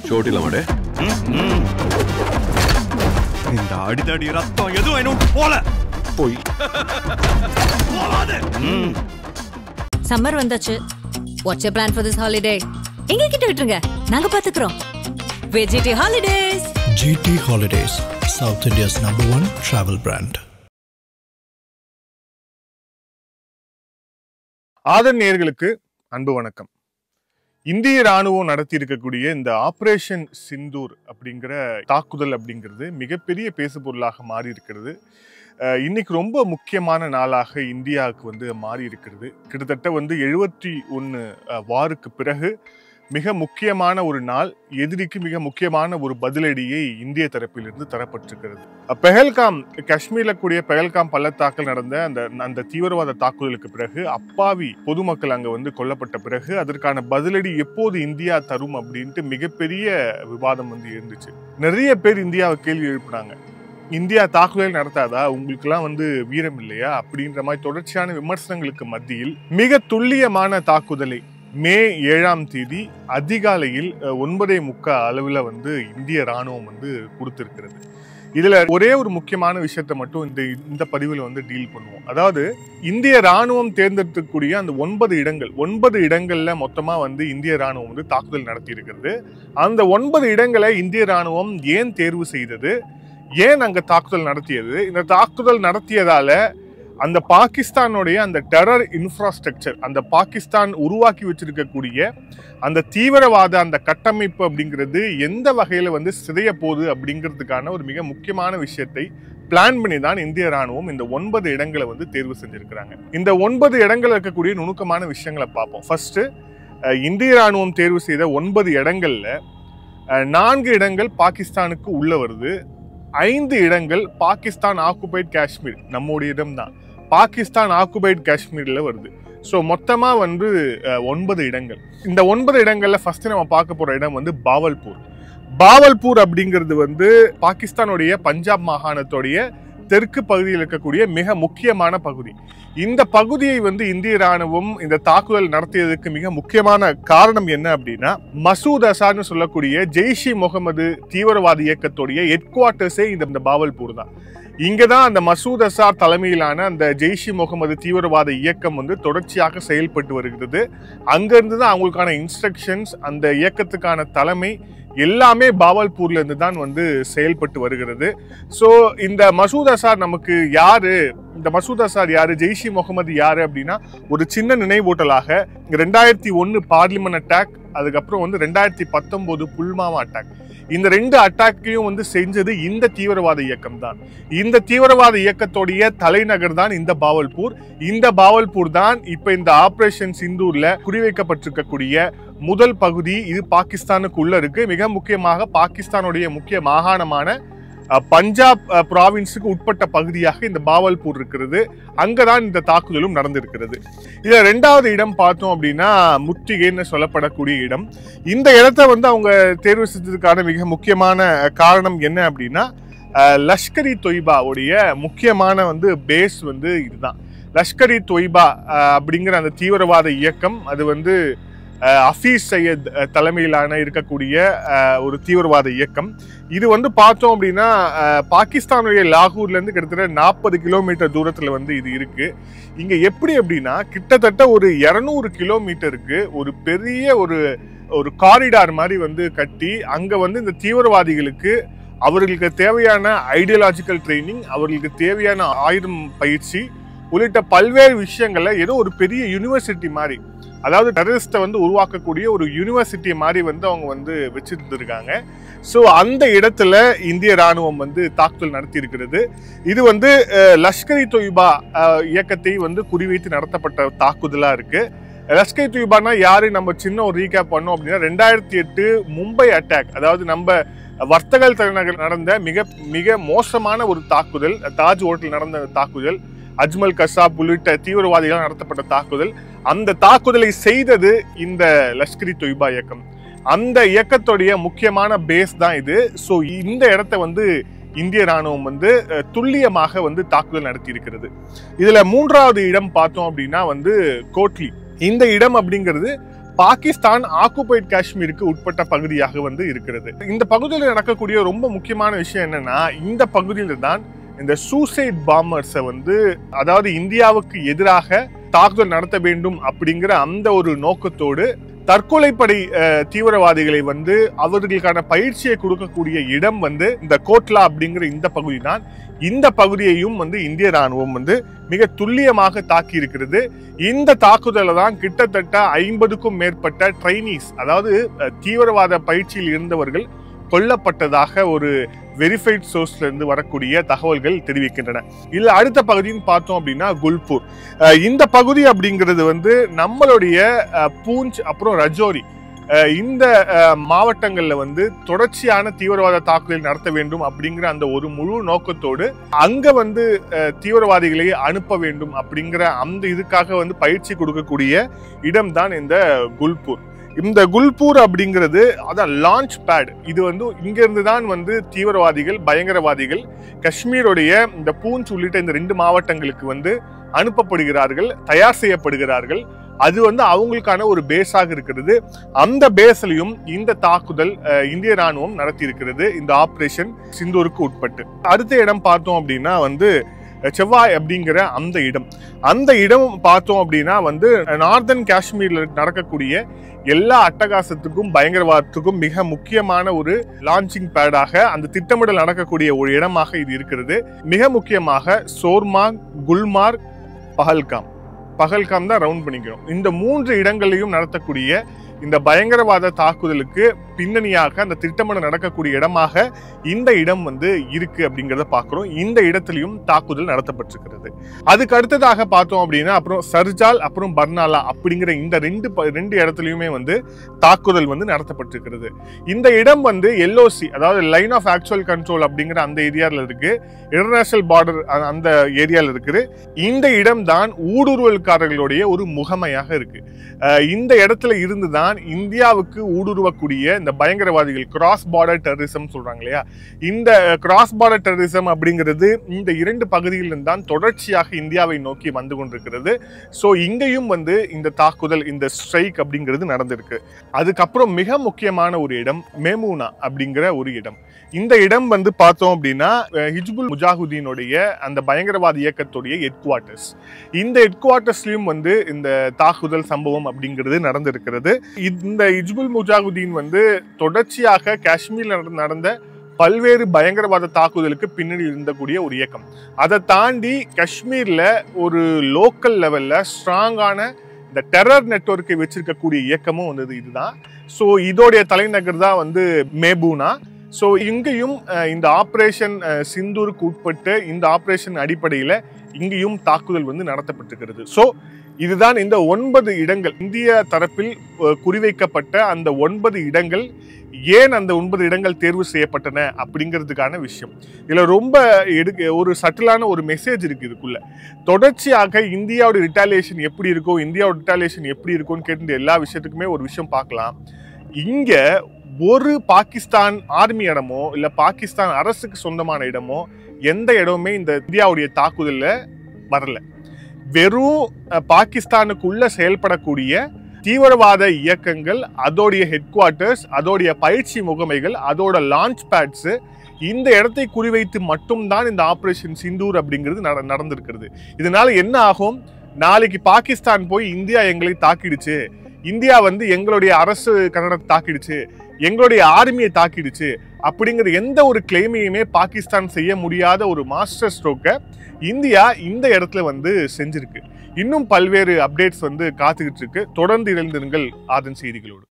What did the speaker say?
சோட்டிலமாடே இந்த அடிதடி ரத்தம் எதுவும் என்னோட போல போய் சம்மர் வந்தாச்சு. What's your plan for this holiday? எங்க கிட்ட விட்டுருங்க, நாங்க பாத்துக்கிறோம். GT Holidays. GT Holidays, South India's #1 travel brand. ஆதன் நேயர்களுக்கு அன்பு வணக்கம். இந்திய ராணுவம் நடத்தி இருக்கக்கூடிய இந்த ஆபரேஷன் சிந்தூர் அப்படிங்கிற தாக்குதல் அப்படிங்கிறது மிகப்பெரிய பேசுபொருளாக மாறி இருக்கிறது. இன்னைக்கு ரொம்ப முக்கியமான நாளாக இந்தியாவுக்கு மாறி இருக்கிறது. கிட்டத்தட்ட 71 வாருக்கு பிறகு மிக முக்கியமான ஒரு நாள், எதிரிக்கு மிக முக்கியமான ஒரு பதிலடியை இந்திய தரப்பிலிருந்து தரப்பட்டிருக்கிறது. பெஹல்காம், காஷ்மீர்ல கூடிய பெஹல்காம் பள்ளத்தாக்கில் நடந்த அந்த தீவிரவாத தாக்குதலுக்கு பிறகு அப்பாவி பொதுமக்கள் அங்க கொல்லப்பட்ட பிறகு அதற்கான பதிலடி எப்போது இந்தியா தரும் அப்படின்ட்டு மிகப்பெரிய விவாதம் இருந்துச்சு. நிறைய பேர் இந்தியாவை கேள்வி எழுப்பினாங்க. இந்தியா தாக்குதல் நடத்தாதா, உங்களுக்கெல்லாம் வீரம் இல்லையா அப்படின்ற மாதிரி தொடர்ச்சியான விமர்சனங்களுக்கு மத்தியில் மிக துல்லியமான தாக்குதலை மே 7ஆம் தேதி அதிகாலையில் 9:30 அளவில் இந்திய ராணுவம் கொடுத்திருக்கிறது. இதுல ஒரே ஒரு முக்கியமான விஷயத்தை மட்டும் இந்த பதிவில் டீல் பண்ணுவோம். அதாவது இந்திய ராணுவம் தேர்ந்தெடுக்கக்கூடிய அந்த 9 இடங்கள்ல மொத்தமா இந்திய ராணுவம் தாக்குதல் நடத்தி இருக்கிறது. அந்த 9 இடங்களை இந்திய ராணுவம் ஏன் தேர்வு செய்தது, ஏன் அங்க தாக்குதல் நடத்தியது, இந்த தாக்குதல் நடத்தியதால அந்த பாகிஸ்தானுடைய அந்த டெரர் இன்ஃப்ராஸ்ட்ரக்சர், அந்த பாகிஸ்தான் உருவாக்கி வச்சிருக்கக்கூடிய அந்த தீவிரவாத அந்த கட்டமைப்பு அப்படிங்கிறது எந்த வகையில சிதைய போகுது அப்படிங்கிறதுக்கான ஒரு மிக முக்கியமான விஷயத்தை பிளான் பண்ணி தான் இந்திய ராணுவம் இந்த 9 இடங்களை தேர்வு செஞ்சிருக்கிறாங்க. இந்த 9 இடங்கள் இருக்கக்கூடிய நுணுக்கமான விஷயங்களை பார்ப்போம். ஃபர்ஸ்ட், இந்திய ராணுவம் தேர்வு செய்த 9 இடங்கள்ல 4 இடங்கள் பாகிஸ்தானுக்கு உள்ள வருது. 5 இடங்கள் பாகிஸ்தான் ஆக்குபைட் காஷ்மீர், நம்முடைய இடம் தான், பாகிஸ்தான் ஆக்குபைட் காஷ்மீர்ல வருது. ஸோ மொத்தமா 9 இடங்கள். இந்த 9 இடங்கள்ல ஃபர்ஸ்ட் நம்ம பார்க்க போற இடம் பாவல்பூர். பாவல்பூர் அப்படிங்கிறது பாகிஸ்தானுடைய பஞ்சாப் மாகாணத்துடைய தெற்கு பகுதியில் இருக்கக்கூடிய மிக முக்கியமான பகுதி. இந்த பகுதியை இந்திய ராணுவம் இந்த தாக்குதல் நடத்தியதுக்கு மிக முக்கியமான காரணம் என்ன அப்படின்னா, மசூத் அசார்னு சொல்லக்கூடிய ஜெய்ஷ் இ முகமது தீவிரவாத இயக்கத்துடைய ஹெட் குவார்ட்டர்ஸே இந்த பாவல்பூர் தான். இங்கதான் அந்த மசூத் அசார் தலைமையிலான அந்த ஜெய்ஷ் இ முகமது தீவிரவாத இயக்கம் தொடர்ச்சியாக செயல்பட்டு வருகிறது. அங்கிருந்து தான் அவங்களுக்கான இன்ஸ்ட்ரக்ஷன்ஸ், அந்த இயக்கத்துக்கான தலைமை எல்லாமே பாவல்பூர்ல இருந்து தான் செயல்பட்டு வருகிறது. ஸோ இந்த மசூத் அசார் நமக்கு யாரு, இந்த மசூத் அசார் யாரு, ஜெய்ஷ் இ முகமது யாரு அப்படின்னா, ஒரு சின்ன நினைவூட்டலாக 2001 பார்லிமெண்ட் அட்டாக், அதுக்கப்புறம் 2019 புல்வாமா அட்டாக், இந்த 2 அட்டாக்கையும் செஞ்சது இந்த தீவிரவாத இயக்கம் தான். இந்த தீவிரவாத இயக்கத்துடைய தலைநகர் தான் இந்த பாவல்பூர். இந்த பாவல்பூர் தான் இப்ப இந்த ஆபரேஷன் சிந்தூர்ல குறிவைக்கப்பட்டிருக்கக்கூடிய முதல் பகுதி. இது பாகிஸ்தானுக்கு உள்ள இருக்கு. மிக முக்கியமாக பாகிஸ்தானுடைய முக்கிய மாகாணமான பஞ்சாப் ப்ராவின்ஸுக்கு உட்பட்ட பகுதியாக இந்த பாவல்பூர் இருக்கிறது. அங்கதான் இந்த தாக்குதலும் நடந்திருக்கிறது. இதுல 2வது இடம் பார்த்தோம் அப்படின்னா முத்திகைன்னு சொல்லப்படக்கூடிய இடம். இந்த இடத்த அவங்க தேர்வு செஞ்சதுக்கான மிக முக்கியமான காரணம் என்ன அப்படின்னா, லஷ்கர் இ தொய்பா உடைய முக்கியமான பேஸ் இதுதான். லஷ்கர் இ தொய்பா அப்படிங்கிற அந்த தீவிரவாத இயக்கம் அது ஹஃபீஸ் சையத் தலைமையிலான இருக்கக்கூடிய ஒரு தீவிரவாத இயக்கம். இது பார்த்தோம் அப்படின்னா பாகிஸ்தானுடைய லாகூர்ல இருந்து கிட்டத்தட்ட 40 கிலோமீட்டர் தூரத்துல இது இருக்கு. இங்க எப்படி அப்படின்னா, கிட்டத்தட்ட ஒரு 200 கிலோமீட்டருக்கு ஒரு பெரிய ஒரு காரிடார் மாதிரி கட்டி அங்க இந்த தீவிரவாதிகளுக்கு அவர்களுக்கு தேவையான ஐடியாலஜிக்கல் ட்ரைனிங், அவர்களுக்கு தேவையான ஆயுதம் பயிற்சி உள்ளிட்ட பல்வேறு விஷயங்கள்ல ஏதோ ஒரு பெரிய யூனிவர்சிட்டி மாதிரி, அதாவது டெரரிஸ்ட்டை உருவாக்கக்கூடிய ஒரு யூனிவர்சிட்டி மாதிரி அவங்க வச்சிருந்திருக்காங்க. ஸோ அந்த இடத்துல இந்திய ராணுவம் தாக்குதல் நடத்தி இருக்கிறது. இது லஷ்கர் இ தொய்பா இயக்கத்தை குறிவைத்து நடத்தப்பட்ட தாக்குதலா இருக்கு. லஷ்கர் இ தொய்பானா யாரு, நம்ம சின்ன ஒரு ரீகேப் பண்ணோம் அப்படின்னா, 2008 மும்பை அட்டாக், அதாவது நம்ம வர்த்தக தலைநகர் நடந்த மிக மிக மோசமான ஒரு தாக்குதல், தாஜ் ஹோட்டல் நடந்த தாக்குதல், அஜ்மல் கசாப் உள்ளிட்ட தீவிரவாதிகளால் நடத்தப்பட்ட தாக்குதல். அந்த தாக்குதலை செய்தது இந்த லஷ்கர் இ தொய்பா இயக்கம். அந்த இயக்கத்துடைய முக்கியமான பேஸ் தான் இது. ஸோ இந்த இடத்த இந்திய ராணுவம் துல்லியமாக தாக்குதல் நடத்தி இருக்கிறது. இதுல 3வது இடம் பார்த்தோம் அப்படின்னா கோட்லி. இந்த இடம் அப்படிங்கிறது பாகிஸ்தான் ஆக்குபைட் காஷ்மீருக்கு உட்பட்ட பகுதியாக வந்து இருக்கிறது. இந்த பகுதியில் நடக்கக்கூடிய ரொம்ப முக்கியமான விஷயம் என்னன்னா, இந்த பகுதியில தான் இந்த சூசைட் பாம்பர்ஸை வந்து, அதாவது இந்தியாவுக்கு எதிராக தாக்குதல் நடத்த வேண்டும் அப்படிங்கிற அந்த ஒரு நோக்கத்தோடு தற்கொலைப்படை தீவிரவாதிகளை வந்து அவர்களுக்கான பயிற்சியை கொடுக்கக்கூடிய இடம் வந்து இந்த கோட்லா அப்படிங்கிற இந்த பகுதி தான். இந்த பகுதியையும் வந்து இந்திய ராணுவம் வந்து மிக துல்லியமாக தாக்கி இருக்கிறது. இந்த தாக்குதல தான் கிட்டத்தட்ட 50க்கும் மேற்பட்ட ட்ரைனீஸ், அதாவது தீவிரவாத பயிற்சியில் இருந்தவர்கள் கொல்லப்பட்டதாக ஒரு வெரிஃபைட் சோர்ஸ்ல இருந்து வரக்கூடிய தகவல்கள் தெரிவிக்கின்றன. இதுல அடுத்த பகுதின்னு பார்த்தோம் அப்படின்னா குல்பூர். இந்த பகுதி அப்படிங்கிறது வந்து நம்மளுடைய பூஞ்ச் அப்புறம் ரஜோரி இந்த மாவட்டங்கள்ல வந்து தொடர்ச்சியான தீவிரவாத தாக்குதல் நடத்த வேண்டும் அப்படிங்கிற அந்த ஒரு முழு நோக்கத்தோடு அங்க வந்து தீவிரவாதிகளை அனுப்ப வேண்டும் அப்படிங்கிற அந்த இதுக்காக வந்து பயிற்சி கொடுக்கக்கூடிய இடம் தான் இந்த குல்பூர். இந்த குல்பூர் அப்படிங்கிறது அதான் லான்ச் பேட். இது வந்து இங்க இருந்து தான் வந்து தீவிரவாதிகள், பயங்கரவாதிகள் காஷ்மீருடைய இந்த பூஞ்ச் உள்ளிட்ட இந்த 2 மாவட்டங்களுக்கு வந்து அனுப்பப்படுகிறார்கள், தயார் செய்யப்படுகிறார்கள். அது வந்து அவங்களுக்கான ஒரு பேஸாக இருக்கிறது. அந்த பேஸ்லயும் இந்த தாக்குதல் இந்திய ராணுவம் நடத்தி இருக்கிறது, இந்த ஆபரேஷன் சிந்தூருக்கு உட்பட்டு. அடுத்த இடம் பார்த்தோம் அப்படின்னா வந்து செவ்வாய் அப்படிங்கிற அந்த இடம் பார்த்தோம் அப்படின்னா வந்து நார்தன் காஷ்மீர்ல நடக்கக்கூடிய எல்லா அட்டகாசத்துக்கும் பயங்கரவாதத்துக்கும் மிக முக்கியமான ஒரு லான்ச்சிங் பேடாக, அந்த திட்டமிடல் நடக்கக்கூடிய ஒரு இடமாக இது இருக்கிறது. மிக முக்கியமாக சோர்மார்க், குல்மார்க், பகல்காம் தான் ரவுண்ட் பண்ணிக்கிறோம். இந்த 3 இடங்களையும் நடத்தக்கூடிய இந்த பயங்கரவாத தாக்குதலுக்கு பின்னணியாக அந்த திட்டமிடல் நடக்கக்கூடிய இடமாக இந்த இடம் வந்து இருக்கு அப்படிங்கிறத பார்க்கிறோம். இந்த இடத்திலையும் தாக்குதல் நடத்தப்பட்டிருக்கிறது. அதுக்கு அடுத்ததாக பார்த்தோம் அப்படின்னா அப்புறம் சர்ஜால் அப்புறம் பர்னாலா அப்படிங்கிற இந்த ரெண்டு இடத்துலையுமே வந்து தாக்குதல் வந்து நடத்தப்பட்டிருக்கிறது. இந்த இடம் வந்து LOC, அதாவது லைன் ஆஃப் ஆக்சுவல் கண்ட்ரோல் அப்படிங்கிற அந்த ஏரியாவில் இருக்கு, இன்டர்நேஷனல் பார்டர் அந்த ஏரியாவில் இருக்குது. இந்த இடம் தான் ஊடுருவல்காரர்களுடைய ஒரு முகமையாக இருக்கு. இந்த இடத்துல இருந்துதான் இந்தியாவுக்கு ஊடுருவக்கூடிய இந்த பயங்கரவாதிகள், கிராஸ் பார்டர் டெரரிசம் சொல்றாங்க இல்லையா, இந்த கிராஸ் பார்டர் டெரரிசம் அப்படிங்கிறது இந்த 2 பகுதிகளில் தான் தொடர்ச்சியாக இந்தியாவை நோக்கி வந்து கொண்டிருக்கிறது. ஸோ இங்கேயும் வந்து இந்த தாக்குதல், இந்த ஸ்ட்ரைக் அப்படிங்கிறது நடந்திருக்கு. அதுக்கப்புறம் மிக முக்கியமான ஒரு இடம் மேமூனா அப்படிங்கிற ஒரு இடம். இந்த இடம் வந்து பார்த்தோம் அப்படின்னா ஹிஜ்புல் முஜாஹுதீனுடைய அந்த பயங்கரவாத இயக்கத்துடைய ஹெட் குவார்ட்டர்ஸ். இந்த ஹெட் குவார்ட்டர்ஸ்லயும் வந்து இந்த தாக்குதல் சம்பவம் அப்படிங்கிறது நடந்திருக்கிறது. இந்த ஹிஜ்புல் முஜாஹுதீன் வந்து தொடர்ச்சியாக காஷ்மீர்ல நடந்த பல்வேறு பயங்கரவாத தாக்குதலுக்கு பின்னணி இருந்தக்கூடிய ஒரு இயக்கம். அதை தாண்டி காஷ்மீர்ல ஒரு லோக்கல் லெவல்ல ஸ்ட்ராங்கான இந்த டெரர் நெட்வொர்க்கை வச்சிருக்கக்கூடிய இயக்கமும் வந்து இதுதான். ஸோ இதோடைய தலைநகர் தான் வந்து மேபூனா. ஸோ இங்கேயும் இந்த ஆப்ரேஷன் சிந்தூருக்கு உட்பட்டு இந்த ஆப்ரேஷன் அடிப்படையில் இங்கேயும் தாக்குதல் வந்து நடத்தப்பட்டிருக்கிறது. ஸோ இதுதான் இந்த 9 இடங்கள், இந்திய தரப்பில் குறிவைக்கப்பட்ட அந்த 9 இடங்கள். ஏன் அந்த 9 இடங்கள் தேர்வு செய்யப்பட்டன அப்படிங்கிறதுக்கான விஷயம். இதுல ரொம்ப ஒரு சட்டிலான ஒரு மெசேஜ் இருக்கு இதுக்குள்ள. தொடர்ச்சியாக இந்தியாவோட ரிட்டாலியேஷன் எப்படி இருக்கோ, இந்தியாவோட ரிட்டாலியேஷன் எப்படி இருக்கும்னு கேட்டு எல்லா விஷயத்துக்குமே ஒரு விஷயம் பார்க்கலாம். இங்க ஒரு பாகிஸ்தான் ஆர்மி இடமோ இல்ல பாகிஸ்தான் அரசுக்கு சொந்தமான இடமோ எந்த இடமுமே இந்த இந்தியாவுடைய தாக்குதல்ல வரல. வெறும் பாகிஸ்தானுக்குள்ள செயல்படக்கூடிய தீவிரவாத இயக்கங்கள், அதோடைய ஹெட் குவார்ட்டர்ஸ், அதோடைய பயிற்சி முகமைகள், அதோட லான்ச் பேட்ஸ், இந்த இடத்தை குறிவைத்து மட்டும்தான் இந்த ஆபரேஷன் சிந்தூர் அப்படிங்கிறது நடந்திருக்கிறது. இதனால என்ன ஆகும், நாளைக்கு பாகிஸ்தான் போய் இந்தியா எங்களை தாக்கிடுச்சு, இந்தியா வந்து எங்களுடைய அரசு கன்னடத்தை தாக்கிடுச்சு, எங்களுடைய ஆர்மியை தாக்கிடுச்சு அப்படிங்கிற எந்த ஒரு கிளைமையுமே பாகிஸ்தான் செய்ய முடியாத ஒரு மாஸ்டர் ஸ்ட்ரோக்கை இந்தியா இந்த இடத்துல வந்து செஞ்சிருக்கு. இன்னும் பல்வேறு அப்டேட்ஸ் வந்து காத்துக்கிட்டு இருக்கு. தொடர்ந்து இணைந்திருங்கள் ஆதன் செய்திகளோடு.